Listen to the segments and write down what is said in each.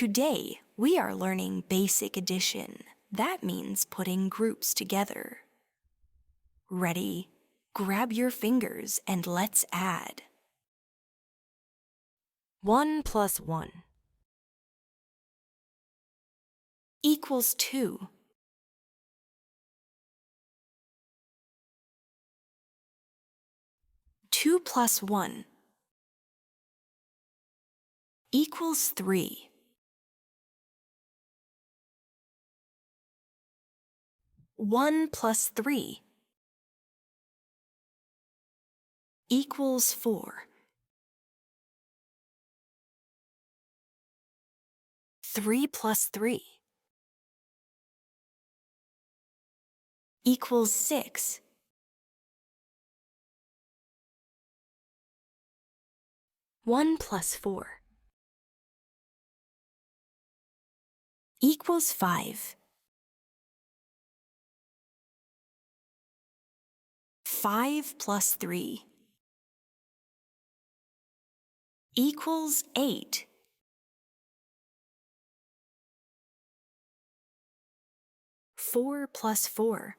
Today, we are learning basic addition. That means putting groups together. Ready? Grab your fingers and let's add. 1 plus 1. Equals 2. 2 plus 1 equals 3. 1 plus 3 equals 4. 3 plus 3 equals 6. 1 plus 4 equals 5. 5 plus 3 equals 8. 4 plus 4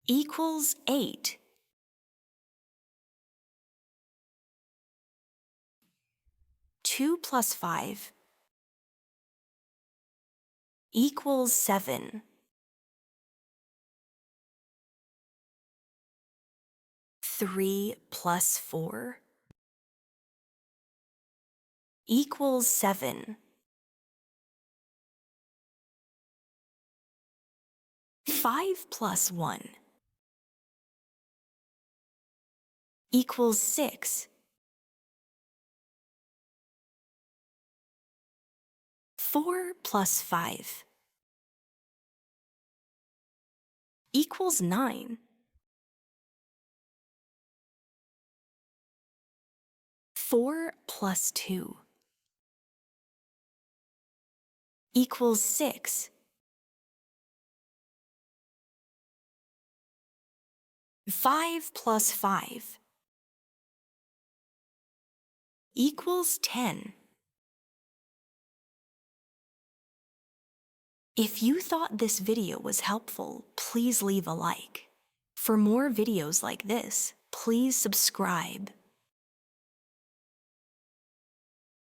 equals 8. 2 plus 5 equals 7. 3 plus 4 equals 7. 5 plus 1 equals 6. 4 plus 5 equals 9. 4 plus 2 equals 6. 5 plus 5 equals 10. If you thought this video was helpful, please leave a like. For more videos like this, please subscribe.